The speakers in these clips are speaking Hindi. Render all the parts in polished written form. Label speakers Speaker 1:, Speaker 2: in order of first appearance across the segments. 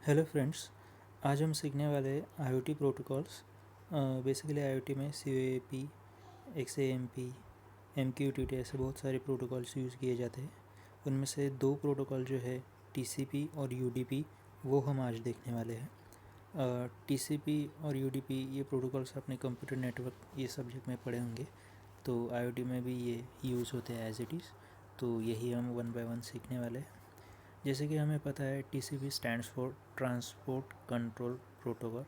Speaker 1: हेलो फ्रेंड्स, आज हम सीखने वाले आईओटी प्रोटोकॉल्स। बेसिकली आईओटी में CoAP, XAMP, MQTT ऐसे बहुत सारे प्रोटोकॉल्स यूज़ किए जाते हैं। उनमें से दो प्रोटोकॉल जो है TCP और UDP, वो हम आज देखने वाले हैं। TCP और UDP ये प्रोटोकॉल्स अपने कंप्यूटर नेटवर्क ये सब्जेक्ट में पढ़े होंगे, तो आईओटी में भी ये यूज़ होते हैं एज इट इज़। तो यही हम वन बाय वन सीखने वाले हैं। जैसे कि हमें पता है TCP stands for transport control protocol.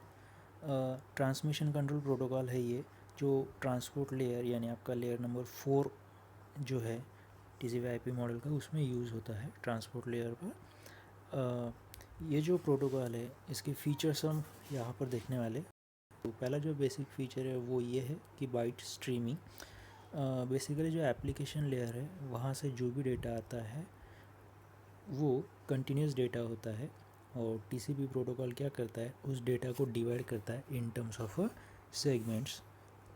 Speaker 1: Transmission control protocol है ये, जो ट्रांसपोर्ट लेयर यानी आपका लेयर नंबर 4 जो है TCP/IP मॉडल का, उसमें यूज़ होता है ट्रांसपोर्ट लेयर पर। ये जो प्रोटोकॉल है इसके फीचर्स हम यहाँ पर देखने वाले। तो पहला जो बेसिक फीचर है वो ये है कि बाइट स्ट्रीमिंग। बेसिकली जो एप्लीकेशन लेयर है वहाँ से जो भी डेटा आता है वो कंटिन्यूस डेटा होता है, और TCP प्रोटोकॉल क्या करता है, उस डेटा को डिवाइड करता है इन टर्म्स ऑफ सेगमेंट्स।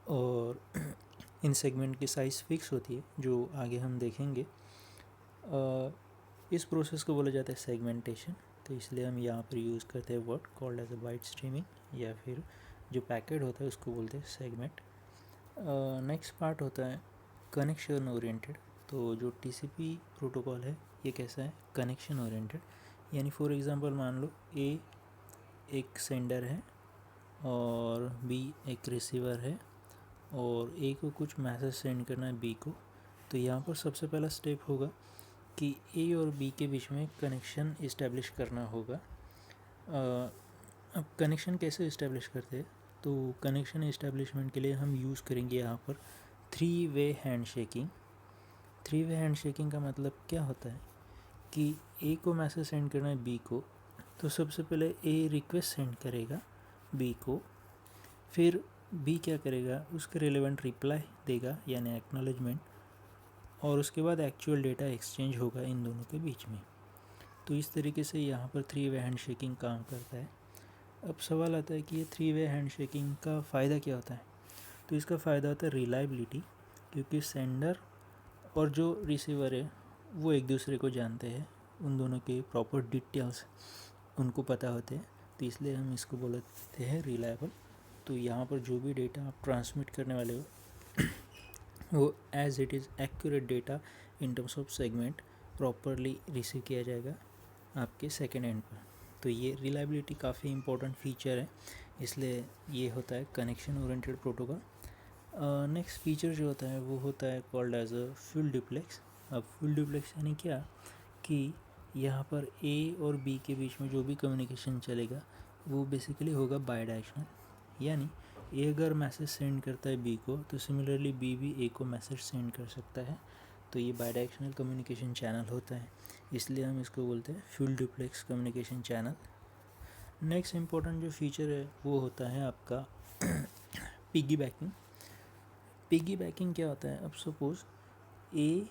Speaker 1: और इन सेगमेंट की साइज़ फिक्स होती है, जो आगे हम देखेंगे। इस प्रोसेस को बोला जाता है सेगमेंटेशन। तो इसलिए हम यहाँ पर यूज़ करते हैं word called as a byte streaming, या फिर जो पैकेट होता है उसको बोलते हैं सेगमेंट। नेक्स्ट पार्ट होता है कनेक्शन ओरिएंटेड। तो जो TCP प्रोटोकॉल है ये कैसा है, कनेक्शन ओरिएंटेड। यानी फॉर एग्जांपल मान लो A एक सेंडर है और B एक रिसीवर है, और A को कुछ मैसेज सेंड करना है B को। तो यहाँ पर सबसे पहला स्टेप होगा कि A और B के बीच में कनेक्शन इस्टेब्लिश करना होगा। अब कनेक्शन कैसे इस्टेब्लिश करते हैं, तो कनेक्शन इस्टेब्लिशमेंट के लिए हम यूज़ करेंगे यहाँ पर 3-वे हैंडशेकिंग। 3-वे हैंडशेकिंग का मतलब क्या होता है कि A को मैसेज सेंड करना है B को, तो सबसे पहले A रिक्वेस्ट सेंड करेगा B को, फिर B क्या करेगा, उसके रिलेवेंट रिप्लाई देगा यानी एक्नॉलेजमेंट, और उसके बाद एक्चुअल डेटा एक्सचेंज होगा इन दोनों के बीच में। तो इस तरीके से यहाँ पर 3-वे हैंडशेकिंग काम करता है। अब सवाल आता है कि ये 3-वे हैंडशेकिंग का फ़ायदा क्या होता है। तो इसका फ़ायदा होता है रिलायबिलिटी, क्योंकि सेंडर और जो रिसीवर है वो एक दूसरे को जानते हैं, उन दोनों के प्रॉपर डिटेल्स उनको पता होते हैं, तो इसलिए हम इसको बोलते हैं रिलायबल। तो यहाँ पर जो भी डेटा आप ट्रांसमिट करने वाले हो वो as it is accurate data in terms of segment properly receive किया जाएगा आपके सेकेंड एंड पर। तो ये रिलायबिलिटी काफ़ी इंपॉर्टेंट फीचर है, इसलिए ये होता है connection oriented protocol. Next feature जो होता है वो होता है called as a full duplex. अब फुल डुप्लेक्स यानी क्या, कि यहाँ पर A और B के बीच में जो भी कम्युनिकेशन चलेगा वो बेसिकली होगा बाई डायरेक्शनल। यानी A अगर मैसेज सेंड करता है B को, तो सिमिलरली B भी A को मैसेज सेंड कर सकता है। तो ये बाई डायरेक्शनल कम्युनिकेशन चैनल होता है, इसलिए हम इसको बोलते हैं full duplex communication channel. Next important जो फीचर है वो होता है आपका पिगी बैकिंग। पिगी बैकिंग क्या होता है, अब सपोज़ A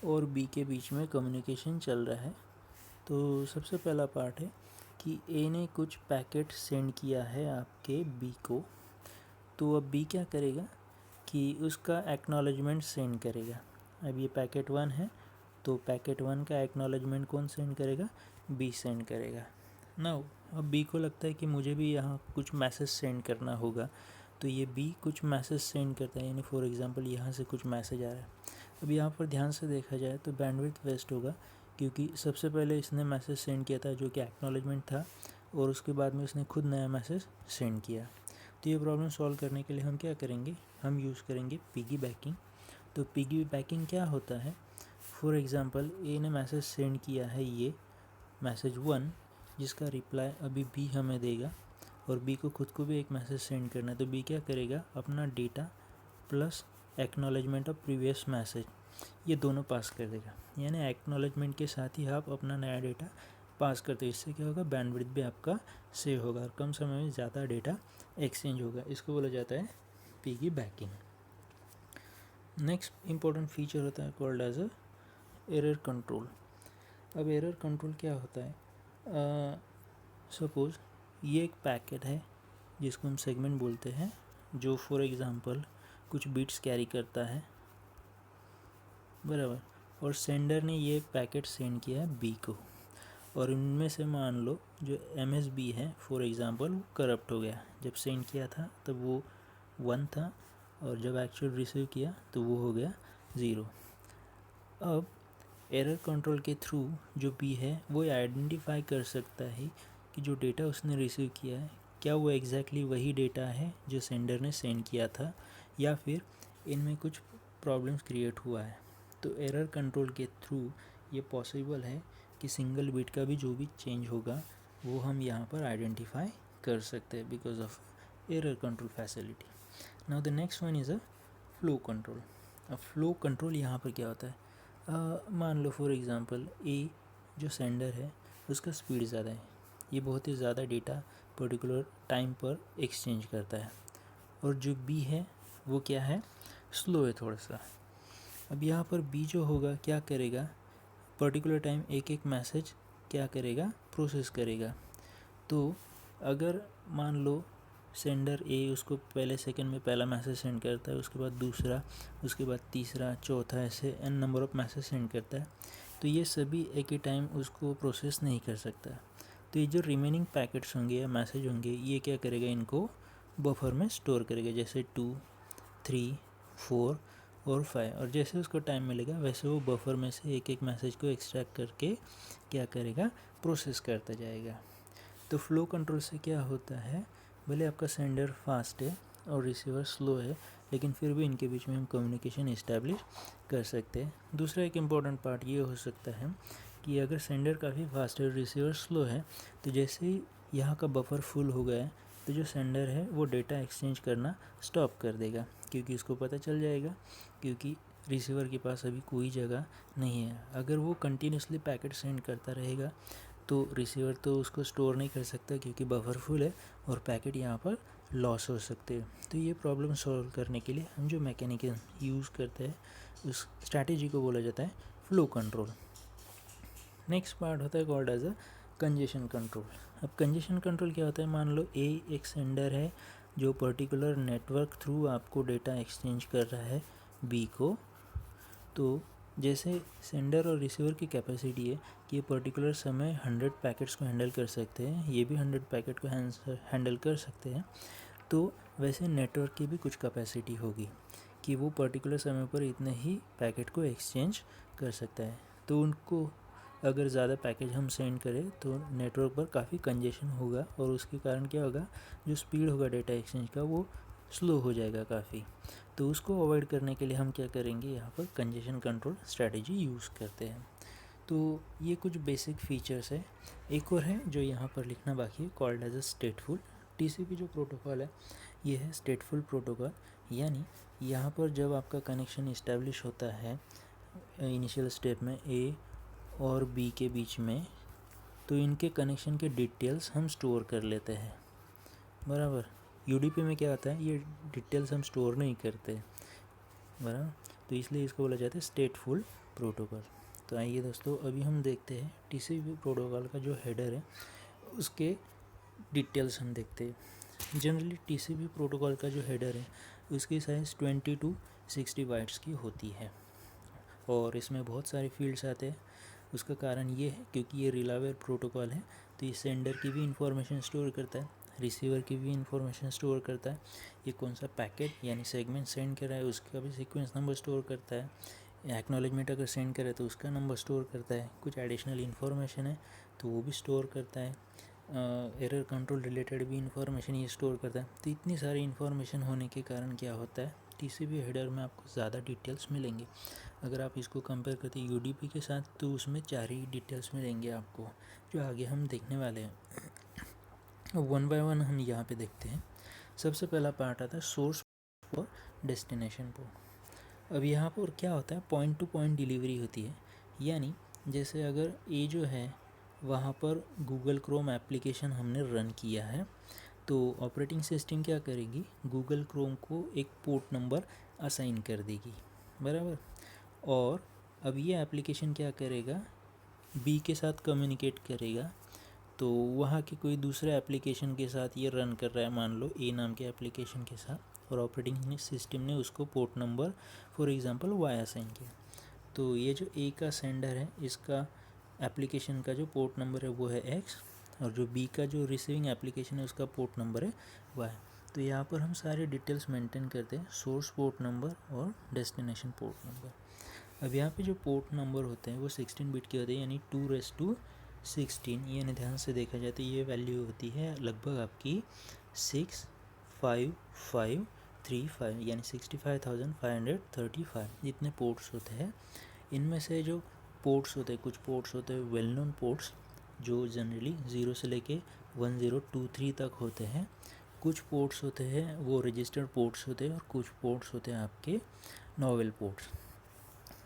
Speaker 1: और B के बीच में कम्युनिकेशन चल रहा है, तो सबसे पहला पार्ट है कि A ने कुछ पैकेट सेंड किया है आपके B को। तो अब B क्या करेगा कि उसका एक्नॉलेजमेंट सेंड करेगा। अब ये पैकेट 1 है, तो पैकेट 1 का एक्नॉलेजमेंट कौन सेंड करेगा, B सेंड करेगा। नाउ अब B को लगता है कि मुझे भी यहाँ कुछ मैसेज सेंड करना होगा, तो ये B कुछ मैसेज सेंड करता है, यानी फॉर एग्जांपल यहाँ से कुछ मैसेज आ रहा है। अब यहाँ पर ध्यान से देखा जाए तो बैंडविड्थ वेस्ट होगा, क्योंकि सबसे पहले इसने मैसेज सेंड किया था जो कि एक्नॉलेजमेंट था, और उसके बाद में इसने खुद नया मैसेज सेंड किया। तो ये प्रॉब्लम सॉल्व करने के लिए हम क्या करेंगे, हम यूज़ करेंगे पिगी बैकिंग। तो पिगी बैकिंग क्या होता है, फॉर एग्ज़ाम्पल A ने मैसेज सेंड किया है ये मैसेज 1, जिसका रिप्लाई अभी B हमें देगा, और B को खुद को भी एक मैसेज सेंड करना है। तो B क्या करेगा, अपना data plus acknowledgement of previous message ये दोनों पास कर देगा, यानी एक्नॉलेजमेंट के साथ ही आप अपना नया डेटा पास करते हो। इससे क्या होगा, बैंडविड्थ भी आपका सेव होगा और कम समय में ज़्यादा डेटा एक्सचेंज होगा। इसको बोला जाता है piggybacking. Next important feature होता है called as a error control. अब एरर कंट्रोल क्या होता है, सपोज़ ये एक पैकेट है जिसको हम सेगमेंट बोलते हैं, जो फॉर एग्ज़ाम्पल कुछ बिट्स कैरी करता है, बराबर, और सेंडर ने ये पैकेट सेंड किया है B को। और इनमें से मान लो जो MSB है फॉर एग्ज़ाम्पल वो करप्ट हो गया, जब सेंड किया था तब वो 1 था और जब एक्चुअल रिसीव किया तो वो हो गया 0। अब एरर कंट्रोल के थ्रू जो B है वो आइडेंटिफाई कर सकता है कि जो डेटा उसने रिसीव किया है क्या वो एग्जैक्टली वही डेटा है जो सेंडर ने सेंड किया था या फिर इनमें कुछ प्रॉब्लम्स क्रिएट हुआ है। तो एरर कंट्रोल के थ्रू ये पॉसिबल है कि सिंगल बिट का भी जो भी चेंज होगा वो हम यहाँ पर आइडेंटिफाई कर सकते हैं because of error control facility. Now the next one is a flow control. अब फ्लो कंट्रोल यहाँ पर क्या होता है, मान लो फॉर एग्ज़ाम्पल ए जो सेंडर है उसका स्पीड ज़्यादा है, ये बहुत ही ज़्यादा डेटा पर्टिकुलर टाइम पर एक्सचेंज करता है, और जो बी है वो क्या है, स्लो है थोड़ा सा। अब यहाँ पर बी जो होगा क्या करेगा, पर्टिकुलर टाइम एक एक मैसेज क्या करेगा, प्रोसेस करेगा। तो अगर मान लो सेंडर ए उसको पहले सेकंड में पहला मैसेज सेंड करता है, उसके बाद दूसरा, उसके बाद तीसरा, चौथा, ऐसे n number of message send करता है, तो ये सभी एक ही टाइम उसको प्रोसेस नहीं कर सकता। तो ये जो रिमेनिंग पैकेट्स होंगे या मैसेज होंगे ये क्या करेगा, इनको बफर में स्टोर करेगा, जैसे 2, 3, 4 और 5, और जैसे उसको टाइम मिलेगा वैसे वो बफर में से एक एक मैसेज को एक्सट्रैक्ट करके क्या करेगा, प्रोसेस करता जाएगा। तो फ्लो कंट्रोल से क्या होता है, भले आपका सेंडर फास्ट है और रिसीवर स्लो है लेकिन फिर भी इनके बीच में हम कम्युनिकेशन इस्टेब्लिश कर सकते हैं। दूसरा एक इम्पॉर्टेंट पार्ट ये हो सकता है कि अगर सेंडर काफ़ी फास्ट है और रिसीवर स्लो है तो जैसे ही यहाँ का बफर फुल हो गया है तो जो सेंडर है वो डेटा एक्सचेंज करना स्टॉप कर देगा, क्योंकि उसको पता चल जाएगा क्योंकि रिसीवर के पास अभी कोई जगह नहीं है। अगर वो कंटिन्यूसली पैकेट सेंड करता रहेगा तो रिसीवर तो उसको स्टोर नहीं कर सकता क्योंकि बफर फुल है और पैकेट यहाँ पर लॉस हो सकते हैं। तो ये प्रॉब्लम सॉल्व करने के लिए हम जो मैकेनिज्म यूज़ करते हैं उस स्ट्रैटेजी को बोला जाता है फ्लो कंट्रोल। नेक्स्ट पार्ट होता है called as a congestion control. अब कंजेशन कंट्रोल क्या होता है, मान लो ए एक सेंडर है जो पर्टिकुलर नेटवर्क थ्रू आपको डेटा एक्सचेंज कर रहा है बी को। तो जैसे सेंडर और रिसीवर की कैपेसिटी है कि ये पर्टिकुलर समय 100 पैकेट्स को हैंडल कर सकते हैं, ये भी 100 पैकेट को हैंडल कर सकते हैं, तो वैसे नेटवर्क की भी कुछ कैपेसिटी होगी कि वो पर्टिकुलर समय पर इतने ही पैकेट को एक्सचेंज कर सकता है। तो उनको अगर ज़्यादा पैकेज हम सेंड करें तो नेटवर्क पर काफ़ी कंजेशन होगा और उसके कारण क्या होगा, जो स्पीड होगा डेटा एक्सचेंज का वो स्लो हो जाएगा काफ़ी। तो उसको अवॉइड करने के लिए हम क्या करेंगे, यहाँ पर कंजेशन कंट्रोल स्ट्रैटेजी यूज़ करते हैं। तो ये कुछ बेसिक फीचर्स है। एक और है जो यहाँ पर लिखना बाकी है, called as a stateful. TCP जो प्रोटोकॉल है ये है स्टेटफुल प्रोटोकॉल, यानी यहाँ पर जब आपका कनेक्शन इस्टेब्लिश होता है इनिशियल स्टेप में ए और बी के बीच में, तो इनके कनेक्शन के डिटेल्स हम स्टोर कर लेते हैं, बराबर। UDP में क्या होता है, ये डिटेल्स हम स्टोर नहीं करते, बराबर। तो इसलिए इसको बोला जाता है स्टेटफुल प्रोटोकॉल। तो आइए दोस्तों अभी हम देखते हैं TCP प्रोटोकॉल का जो हेडर है उसके डिटेल्स हम देखते हैं। जनरली TCP प्रोटोकॉल का जो हेडर है उसकी साइज़ 20 to 60 बाइट्स की होती है और इसमें बहुत सारे फील्ड्स आते हैं। उसका कारण ये है क्योंकि ये रिलायबल प्रोटोकॉल है, तो ये सेंडर की भी इंफॉर्मेशन स्टोर करता है, रिसीवर की भी इंफॉर्मेशन स्टोर करता है, ये कौन सा पैकेट यानी सेगमेंट सेंड कर रहा है उसका भी सीक्वेंस नंबर स्टोर करता है, एक्नॉलेजमेंट अगर सेंड करे तो उसका नंबर स्टोर करता है, कुछ एडिशनल इन्फॉर्मेशन है तो वो भी स्टोर करता है, एरर कंट्रोल रिलेटेड भी इंफॉर्मेशन ये स्टोर करता है। तो इतनी सारी इन्फॉर्मेशन होने के कारण क्या होता है, TCP हेडर में आपको ज़्यादा डिटेल्स मिलेंगे। अगर आप इसको कंपेयर करते हैं UDP के साथ तो उसमें 4 ही डिटेल्स मिलेंगे आपको, जो आगे हम देखने वाले हैं। वन बाय वन हम यहाँ पे देखते हैं। सबसे पहला पार्ट आता है सोर्स और डेस्टिनेशन पर। अब यहाँ पर क्या होता है, पॉइंट टू पॉइंट डिलीवरी होती है, यानी जैसे अगर ए जो है वहाँ पर गूगल क्रोम एप्लीकेशन हमने रन किया है तो ऑपरेटिंग सिस्टम क्या करेगी, गूगल क्रोम को एक पोर्ट नंबर असाइन कर देगी, बराबर। और अब ये एप्लीकेशन क्या करेगा, बी के साथ कम्युनिकेट करेगा, तो वहाँ के कोई दूसरे एप्लीकेशन के साथ ये रन कर रहा है, मान लो ए नाम के एप्लीकेशन के साथ, और ऑपरेटिंग सिस्टम ने उसको port number for example Y assign किया। तो ये जो ए का सेंडर है इसका एप्लीकेशन का जो पोर्ट नंबर है वो है X, और जो B का जो रिसीविंग एप्लीकेशन है उसका पोर्ट नंबर है Y। तो यहाँ पर हम सारे डिटेल्स मेंटेन करते हैं, सोर्स पोर्ट नंबर और डेस्टिनेशन पोर्ट नंबर। अब यहाँ पे जो पोर्ट नंबर होते हैं वो 16 बिट के होते हैं, यानी 2⁻16। यानी ध्यान से देखा जाए तो ये वैल्यू होती है लगभग आपकी 65535, यानी 65,535 जितने पोर्ट्स होते हैं। इनमें से जो पोर्ट्स होते हैं, कुछ पोर्ट्स होते हैं वेल नोन पोर्ट्स जो जनरली 0 से लेके 1023 तक होते हैं। कुछ पोर्ट्स होते हैं वो रजिस्टर्ड पोर्ट्स होते हैं, और कुछ पोर्ट्स होते हैं आपके novel ports.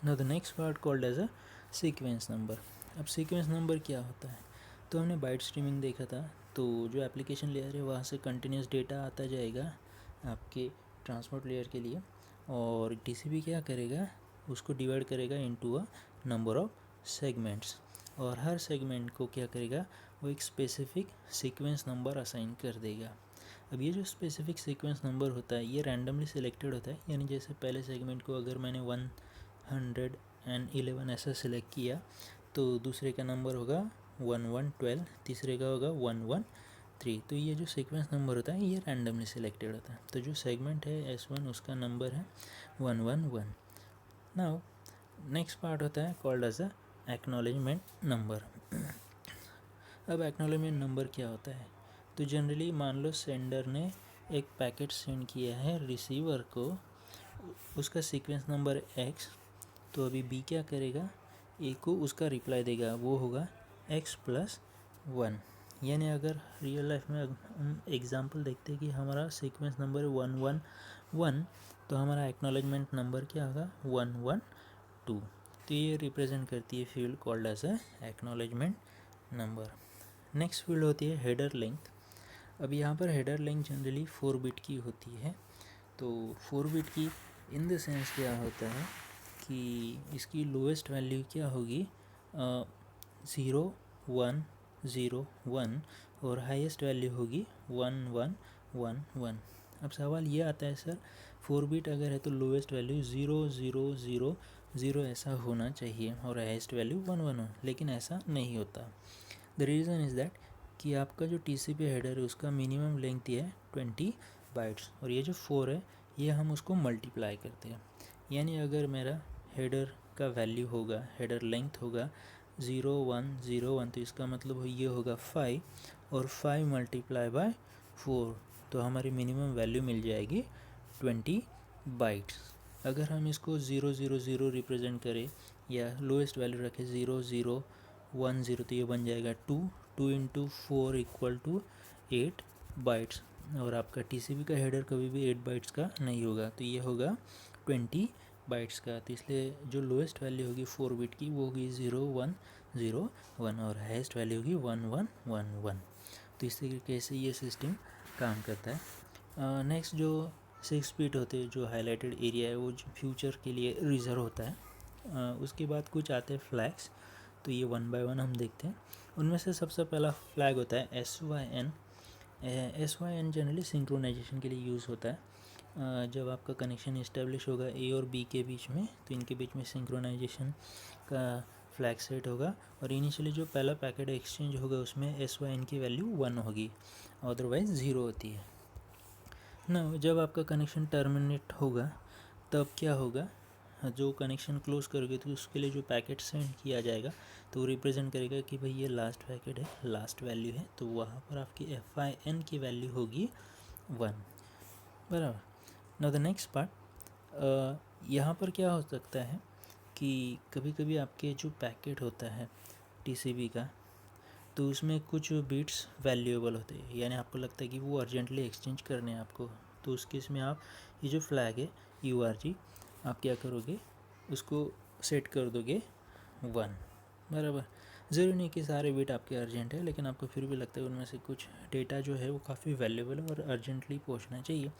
Speaker 1: Now the next part called as a sequence number. अब सीक्वेंस नंबर क्या होता है? तो हमने बाइट स्ट्रीमिंग देखा था, तो जो एप्लीकेशन लेयर है वहाँ से कंटिन्यूस डेटा आता जाएगा आपके ट्रांसपोर्ट लेयर के लिए, और टीसीपी क्या करेगा, उसको डिवाइड करेगा into a number of segments, और हर सेगमेंट को क्या करेगा, वो एक स्पेसिफिक सीक्वेंस नंबर असाइन कर देगा। अब ये जो स्पेसिफिक सीक्वेंस नंबर होता है ये रैंडमली सिलेक्टेड होता है, यानी जैसे पहले सेगमेंट को अगर मैंने 111 ऐसा सिलेक्ट किया तो दूसरे का नंबर होगा 1112, तीसरे का होगा 113। तो ये जो सीक्वेंस नंबर होता है ये रैंडमली सिलेक्टेड होता है। तो जो सेगमेंट है S1 उसका नंबर है 111। नाउ नेक्स्ट पार्ट होता है called as a acknowledgement number. अब एक्नॉलेजमेंट नंबर क्या होता है? तो जनरली मान लो सेंडर ने एक पैकेट सेंड किया है रिसीवर को, उसका सीक्वेंस नंबर X, तो अभी B क्या करेगा, A को उसका रिप्लाई देगा, वो होगा X+1। यानी अगर रियल लाइफ में हम एग्जांपल देखते हैं कि हमारा सीक्वेंस नंबर 111, तो हमारा एक्नॉलेजमेंट नंबर क्या होगा 112। तो ये रिप्रेजेंट करती है field called as a acknowledgement number. Next field होती है हेडर लेंथ। अब यहाँ पर हेडर लेंथ जनरली 4 बिट की होती है। तो 4 बिट की इन द सेंस क्या होता है कि इसकी लोएस्ट वैल्यू क्या होगी 0101, और हाईएस्ट वैल्यू होगी 1111। अब सवाल ये आता है सर 4 बिट अगर है तो लोएस्ट वैल्यू 0000 ऐसा होना चाहिए और हाईएस्ट वैल्यू 11 हो, लेकिन ऐसा नहीं होता। द रीज़न इज़ दैट कि आपका जो TCP हेडर है उसका मिनिमम लेंथ ये है 20 बाइट्स, और ये जो 4 है ये हम उसको मल्टीप्लाई करते हैं। यानी अगर मेरा हेडर का वैल्यू होगा, हेडर लेंथ होगा 0101, तो इसका मतलब ये होगा 5, और 5 मल्टीप्लाई बाय 4, तो हमारी मिनिमम वैल्यू मिल जाएगी 20 बाइट्स। अगर हम इसको 000 रिप्रेजेंट करें या लोएस्ट वैल्यू रखें 0010, तो ये बन जाएगा 2 इंटू 4 इक्वल टू 8 बाइट्स, और आपका TCP का हेडर कभी भी 8 बाइट्स का नहीं होगा, तो ये होगा 20 बाइट्स का। तो इसलिए जो लोएस्ट वैल्यू होगी 4 बिट की वो होगी 0101, और हाईएस्ट वैल्यू होगी 1111। तो इस तरीके से ये सिस्टम काम करता है। नेक्स्ट जो 6 बिट होते हैं, जो हाईलाइटेड एरिया है वो फ्यूचर के लिए रिजर्व होता है। उसके बाद कुछ आते हैं फ्लैग्स, तो ये 1 बाय 1 हम देखते हैं। उनमें से सबसे पहला फ्लैग होता है SYN। SYN जनरली सिंक्रोनाइजेशन के लिए यूज़ होता है। जब आपका कनेक्शन इस्टेब्लिश होगा A और B के बीच में, तो इनके बीच में सिंक्रोनाइजेशन का फ्लैग सेट होगा, और इनिशियली जो पहला पैकेट एक्सचेंज होगा उसमें SYN की वैल्यू 1 होगी, अदरवाइज़ 0 होती है ना। जब आपका कनेक्शन टर्मिनेट होगा तब क्या होगा, जो कनेक्शन क्लोज करोगे तो उसके लिए जो पैकेट सेंड किया जाएगा तो वो रिप्रेजेंट करेगा कि भाई ये लास्ट पैकेट है, लास्ट वैल्यू है, तो वहाँ पर आपकी FIN की वैल्यू होगी 1, बराबर। नाउ द नेक्स्ट पार्ट, यहाँ पर क्या हो सकता है कि कभी कभी आपके जो पैकेट होता है TCP का, तो उसमें कुछ बिट्स वैल्यूएबल होते हैं, यानी आपको लगता है कि वो अर्जेंटली एक्सचेंज करने हैं आपको, तो उस केस में आप ये जो फ्लैग है URG आप क्या करोगे, उसको सेट कर दोगे 1, बराबर। ज़रूरी नहीं कि सारे बिट आपके अर्जेंट है, लेकिन आपको फिर भी लगता है उनमें से कुछ डेटा जो है वो काफ़ी वैल्यूएबल है और अर्जेंटली पहुंचना चाहिए,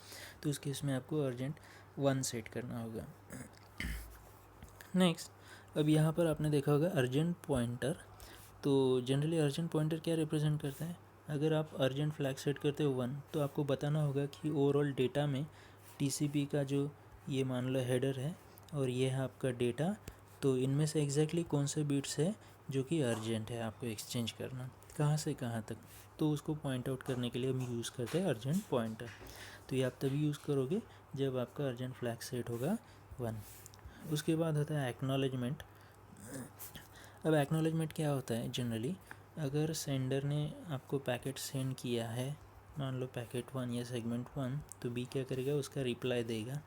Speaker 1: तो उस केस में आपको अर्जेंट 1 सेट करना होगा। नेक्स्ट, अब यहाँ पर आपने देखा होगा अर्जेंट पॉइंटर। तो जनरली अर्जेंट पॉइंटर क्या रिप्रेजेंट करता है, अगर आप अर्जेंट फ्लैग सेट करते हो 1, तो आपको बताना होगा कि ओवरऑल डेटा में TCP का जो ये मान लो हेडर है और ये है आपका डेटा, तो इनमें से एग्जैक्टली कौन से बिट्स है जो कि अर्जेंट है आपको एक्सचेंज करना, कहाँ से कहाँ तक, तो उसको पॉइंट आउट करने के लिए हम यूज़ करते हैं अर्जेंट पॉइंटर। तो ये आप तभी यूज़ करोगे जब आपका अर्जेंट फ्लैग सेट होगा 1। उसके बाद होता है एक्नॉलेजमेंट। अब एक्नॉलेजमेंट क्या होता है, जनरली अगर सेंडर ने आपको पैकेट सेंड किया है, मान लो पैकेट 1 या सेगमेंट 1, तो बी क्या करेगा, उसका रिप्लाई देगा।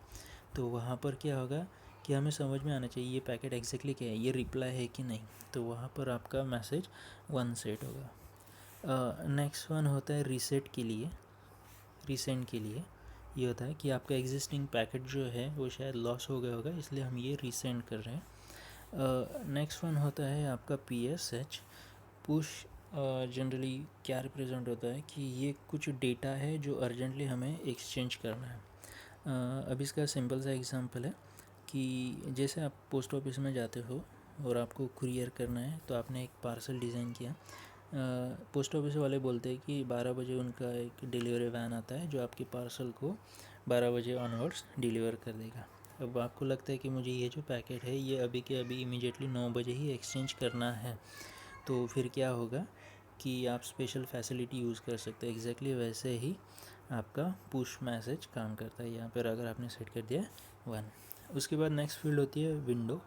Speaker 1: तो वहाँ पर क्या होगा कि हमें समझ में आना चाहिए ये पैकेट एग्जैक्टली क्या है, ये रिप्लाई है कि नहीं, तो वहाँ पर आपका मैसेज 1 सेट होगा। नेक्स्ट वन होता है रीसेट के लिए, रीसेंड के लिए ये होता है कि आपका एग्जिस्टिंग पैकेट जो है वो शायद लॉस हो गया होगा, इसलिए हम ये रीसेंड कर रहे हैं। नेक्स्ट वन होता है आपका PSH, पुश। जनरली क्या रिप्रेजेंट होता है कि ये कुछ डेटा है जो अर्जेंटली हमें एक्सचेंज करना है। अब इसका सिंपल सा एग्जांपल है कि जैसे आप पोस्ट ऑफिस में जाते हो और आपको कुरियर करना है, तो आपने एक पार्सल डिज़ाइन किया। पोस्ट ऑफिस वाले बोलते हैं कि 12 बजे उनका एक डिलीवरी वैन आता है जो आपके पार्सल को 12 बजे ऑनवर्ड्स डिलीवर कर देगा। अब आपको लगता है कि मुझे ये जो पैकेट है ये अभी के अभी इमीडिएटली 9 बजे ही एक्सचेंज करना है, तो फिर क्या होगा कि आप स्पेशल फैसिलिटी यूज़ कर सकते हैं। एग्जैक्टली वैसे ही आपका पुश मैसेज काम करता है यहाँ पर, अगर आपने सेट कर दिया 1। उसके बाद नेक्स्ट फील्ड होती है विंडो।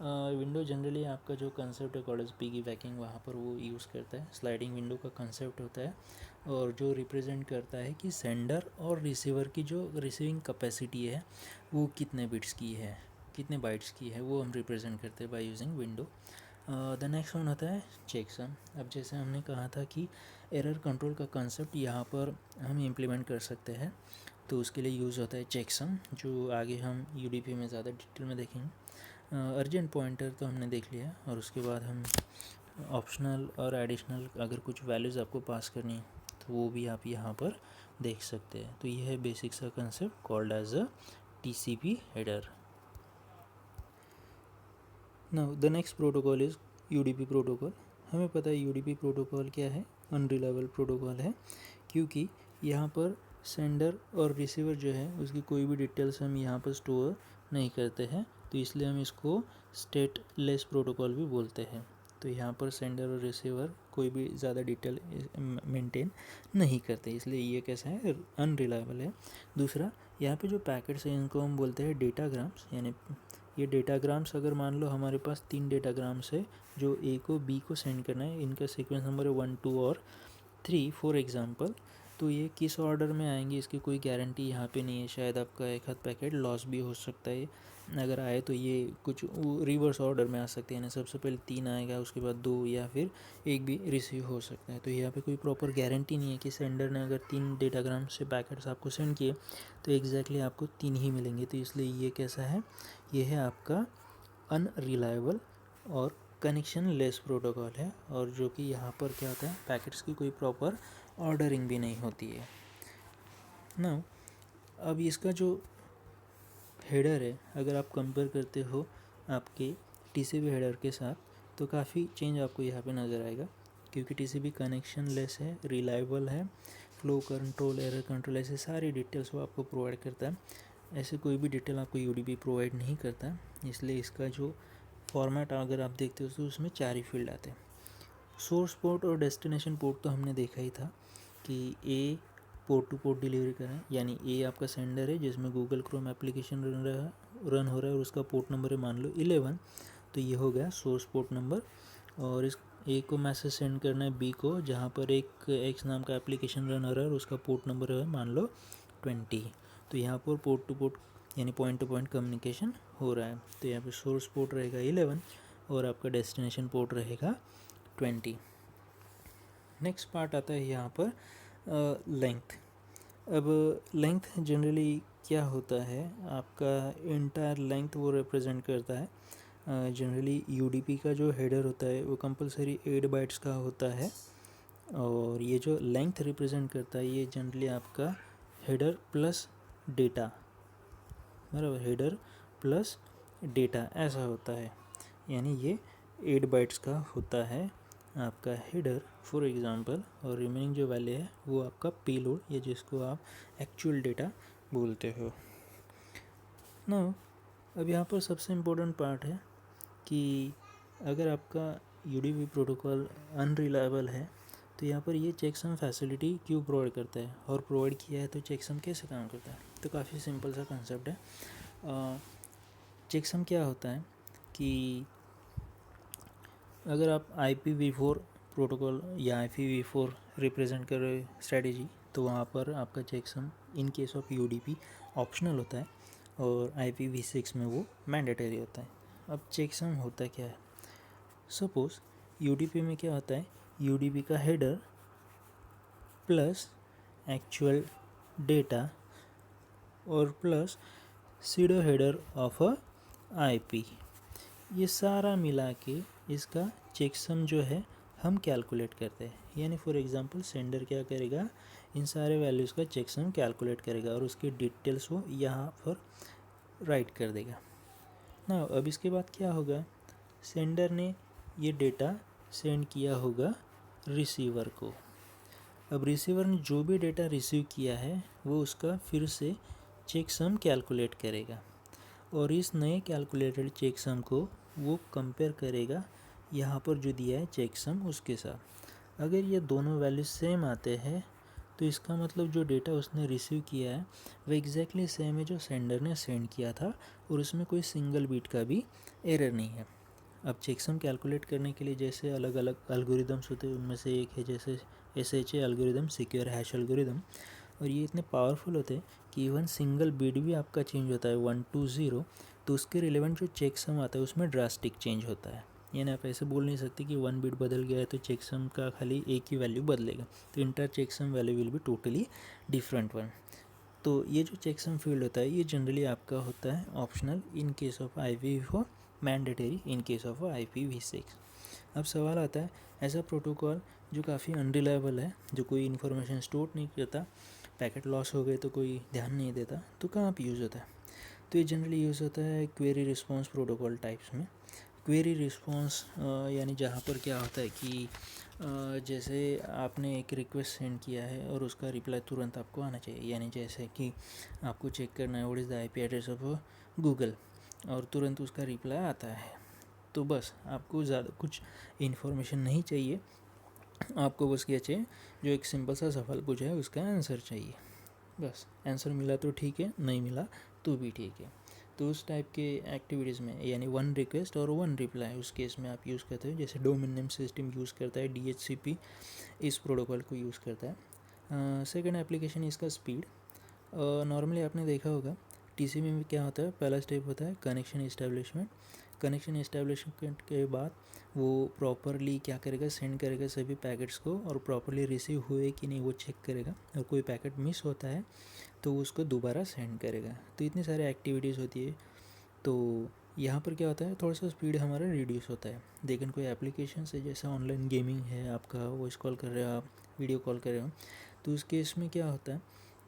Speaker 1: विंडो जनरली आपका जो कंसेप्ट है कॉलेज पिगी बैकिंग, वहाँ पर वो यूज़ करता है। स्लाइडिंग विंडो का कंसेप्ट होता है और जो रिप्रेजेंट करता है कि सेंडर और रिसीवर की जो रिसीविंग कैपेसिटी है वो कितने बिट्स की है, कितने बाइट्स की है, वो हम रिप्रेजेंट करते हैं by using window. The next one होता है चेकसम। अब जैसे हमने कहा था कि एरर कंट्रोल का कंसेप्ट यहाँ पर हम इम्प्लीमेंट कर सकते हैं, तो उसके लिए यूज़ होता है चेकसम, जो आगे हम UDP में ज़्यादा डिटेल में देखेंगे। अर्जेंट पॉइंटर तो हमने देख लिया, और उसके बाद हम ऑप्शनल और एडिशनल अगर कुछ वैल्यूज़ आपको पास करनी है तो वो भी आप यहाँ पर देख सकते हैं। तो ये है बेसिक सा concept called as a TCP header. Now the next protocol is UDP protocol. हमें पता है UDP प्रोटोकॉल क्या है, अनरिलायबल प्रोटोकॉल है, क्योंकि यहाँ पर सेंडर और रिसीवर जो है उसकी कोई भी डिटेल्स हम यहाँ पर स्टोर नहीं करते हैं, तो इसलिए हम इसको स्टेटलेस प्रोटोकॉल भी बोलते हैं। तो यहाँ पर सेंडर और रिसीवर कोई भी ज़्यादा डिटेल मेंटेन नहीं करते, इसलिए ये कैसा है, अनरिलायबल है। दूसरा, यहाँ पे जो पैकेट्स हैं इनको हम बोलते हैं डेटाग्राम्स, यानी ये डेटाग्राम्स अगर मान लो हमारे पास 3 डेटाग्राम्स है जो A को B को सेंड करना है, इनका सीक्वेंस नंबर है 1 2 और 3 फॉर एग्जांपल, तो ये किस ऑर्डर में आएंगे इसकी कोई गारंटी यहाँ पे नहीं है। शायद आपका एक हाथ पैकेट लॉस भी हो सकता है, अगर आए तो ये कुछ रिवर्स ऑर्डर में आ सकते हैं, यानी सबसे पहले 3 आएगा, उसके बाद 2 या फिर 1 भी रिसीव हो सकता है। तो यहाँ पे कोई प्रॉपर गारंटी नहीं है कि सेंडर ने अगर 3 डेटाग्राम से पैकेट्स आपको सेंड किए तो एग्जैक्टली आपको 3 ही मिलेंगे। तो इसलिए ये कैसा है, ये है आपका अनरिलायबल और कनेक्शन लेस प्रोटोकॉल है, और जो कि यहाँ पर क्या होता है, पैकेट्स की कोई प्रॉपर ऑर्डरिंग भी नहीं होती है ना। अब इसका जो हेडर है, अगर आप कंपेयर करते हो आपके TCP हेडर के साथ, तो काफ़ी चेंज आपको यहाँ पे नज़र आएगा, क्योंकि TCP कनेक्शन लेस है, रिलायबल है, फ्लो कंट्रोल, एरर कंट्रोल, ऐसे सारी डिटेल्स वो आपको प्रोवाइड करता है। ऐसे कोई भी डिटेल आपको UDP प्रोवाइड नहीं करता, इसलिए इसका जो फॉर्मेट अगर आप देखते हो तो उसमें 4 ही फील्ड आते हैं। सोर्स पोर्ट और डेस्टिनेशन पोर्ट तो हमने देखा ही था कि A port two port delivery करें, यानी A आपका सेंडर है जिसमें गूगल क्रोम एप्लीकेशन रन हो रहा है और उसका पोर्ट नंबर है मान लो 11, तो ये हो गया सोर्स पोर्ट नंबर। और इस A को मैसेज सेंड करना है B को, जहाँ पर एक X नाम का एप्लीकेशन रन हो रहा है और उसका पोर्ट नंबर है मान लो 20। तो यहाँ पर पोर्ट टू पोर्ट यानी पॉइंट टू पॉइंट कम्युनिकेशन हो रहा है। तो यहाँ पे सोर्स पोर्ट रहेगा 11 और आपका डेस्टिनेशन पोर्ट रहेगा 20। नेक्स्ट पार्ट आता है यहाँ पर लेंथ। अब लेंथ जनरली क्या होता है, आपका इंटायर लेंथ वो रिप्रेजेंट करता है। जनरली UDP का जो हेडर होता है वो कंपलसरी 8 बाइट्स का होता है, और ये जो लेंथ रिप्रेजेंट करता है ये जनरली आपका हेडर प्लस डेटा, बराबर, हेडर प्लस डेटा ऐसा होता है, यानी ये 8 बाइट्स का होता है आपका हेडर फॉर एग्जांपल, और रिमेनिंग जो वैल्यू है वो आपका पेलोड या जिसको आप एक्चुअल डेटा बोलते हो ना। अब यहाँ पर सबसे इम्पोर्टेंट पार्ट है कि अगर आपका UDP प्रोटोकॉल अनरिलायबल है, तो यहाँ पर ये चेकसम फैसिलिटी क्यों प्रोवाइड करता है और प्रोवाइड किया है तो चेकसम कैसे काम करता है। तो काफ़ी सिंपल सा कंसेप्ट है। चेकसम क्या होता है कि अगर आप IPv4 प्रोटोकॉल या IPv4 रिप्रेजेंट कर रहे स्ट्रेटेजी, तो वहाँ पर आपका checksum in case of UDP optional होता है और IPv6 में वो मैंडेटरी होता है। अब चेकसम होता क्या है, सपोज UDP में क्या होता है, UDP का हेडर प्लस एक्चुअल डेटा और plus pseudo header of a IP, ये सारा मिला के इसका चेकसम जो है हम कैलकुलेट करते हैं। यानी फॉर एग्जांपल सेंडर क्या करेगा, इन सारे वैल्यूज़ का चेकसम कैलकुलेट करेगा और उसकी डिटेल्स वो यहाँ पर राइट कर देगा ना। अब इसके बाद क्या होगा, सेंडर ने ये डेटा सेंड किया होगा रिसीवर को। अब रिसीवर ने जो भी डेटा रिसीव किया है वो उसका फिर से चेकसम कैलकुलेट करेगा और इस नए कैलकुलेटेड चेकसम को वो कंपेयर करेगा यहाँ पर जो दिया है चेकसम उसके साथ। अगर ये दोनों वैल्यू सेम आते हैं तो इसका मतलब जो डेटा उसने रिसीव किया है वो एग्जैक्टली सेम है जो सेंडर ने सेंड किया था और उसमें कोई सिंगल बीट का भी एरर नहीं है। अब चेकसम कैलकुलेट करने के लिए जैसे अलग अलग एल्गोरिदम्स होते हैं, उनमें से एक है जैसे SHA algorithm, secure hash algorithm, और ये इतने पावरफुल होते हैं कि इवन सिंगल बीट भी आपका चेंज होता है 1 to 0 तो उसके रिलेवेंट जो चेकसम आता है उसमें ड्रास्टिक चेंज होता है। यानी आप ऐसे बोल नहीं सकते कि 1 बीट बदल गया है तो चेकसम का खाली एक ही वैल्यू बदलेगा, तो inter checksum value will be totally different one. तो ये जो चेकसम फील्ड होता है ये जनरली आपका होता है optional in case of IPv4, mandatory in case of IPv6। अब सवाल आता है, ऐसा प्रोटोकॉल जो काफ़ी अनरिलायबल है, जो कोई इन्फॉर्मेशन स्टोर नहीं करता, पैकेट लॉस हो गए तो कोई ध्यान नहीं देता, तो कहाँ पे यूज़ होता है। तो ये जनरली यूज़ होता है क्वेरी रिस्पॉन्स प्रोटोकॉल टाइप्स में। क्वेरी रिस्पॉन्स यानी जहाँ पर क्या होता है कि जैसे आपने एक रिक्वेस्ट सेंड किया है और उसका रिप्लाई तुरंत आपको आना चाहिए। यानी जैसे कि आपको चेक करना है what is the IP address of Google और तुरंत उसका रिप्लाई आता है, तो बस आपको ज़्यादा कुछ इन्फॉर्मेशन नहीं चाहिए, आपको बस क्या चाहिए, जो एक सिंपल सा सवाल पूछा है उसका आंसर चाहिए। बस आंसर मिला तो ठीक है, नहीं मिला तो भी ठीक है। तो उस टाइप के एक्टिविटीज़ में यानी 1 रिक्वेस्ट और 1 रिप्लाई उस केस में आप यूज़ करते हो। जैसे डोमेन नेम सिस्टम यूज़ करता है DHCP, इस प्रोटोकॉल को यूज़ करता है। सेकंड एप्लीकेशन इसका स्पीड। नॉर्मली आपने देखा होगा TCP में क्या होता है, पहला स्टेप होता है कनेक्शन इस्टेब्लिशमेंट। कनेक्शन इस्टेब्लिशमेंट के बाद वो प्रॉपरली क्या करेगा, सेंड करेगा सभी पैकेट्स को और प्रॉपरली रिसीव हुए कि नहीं वो चेक करेगा, और कोई पैकेट मिस होता है तो उसको दोबारा सेंड करेगा। तो इतनी सारी एक्टिविटीज़ होती है। तो यहाँ पर क्या होता है, थोड़ा सा स्पीड हमारा रिड्यूस होता है। लेकिन कोई एप्लीकेशन से जैसे ऑनलाइन गेमिंग है, आपका वॉइस कॉल कर रहे हो, आप वीडियो कॉल कर रहे हो, तो उस केस में क्या होता है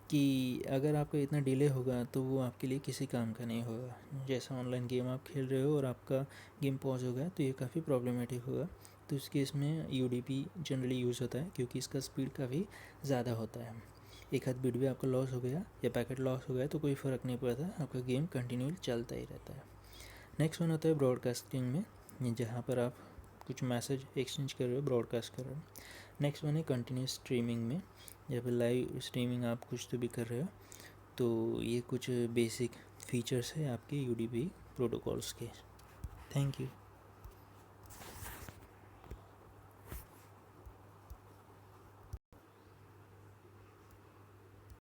Speaker 1: कि अगर आपका इतना डिले होगा तो वो आपके लिए किसी काम का नहीं होगा। जैसा ऑनलाइन गेम आप खेल रहे हो और आपका गेम पॉज हो गया तो ये काफ़ी प्रॉब्लमेटिक होगा। तो इस केस में UDP जनरली यूज़ होता है क्योंकि इसका स्पीड काफ़ी ज़्यादा होता है। एक आध बीट भी आपका लॉस हो गया या पैकेट लॉस हो गया तो कोई फ़र्क नहीं पड़ता, आपका गेम कंटिन्यू चलता ही रहता है। नेक्स्ट वन होता है ब्रॉडकास्टिंग में, जहाँ पर आप कुछ मैसेज एक्सचेंज कर रहे हो, ब्रॉडकास्ट कर रहे हो। नेक्स्ट वन है कंटिन्यूस स्ट्रीमिंग में, जब लाइव स्ट्रीमिंग आप कुछ तो भी कर रहे हो। तो ये कुछ बेसिक फीचर्स है आपके UDP प्रोटोकॉल्स के। Thank you.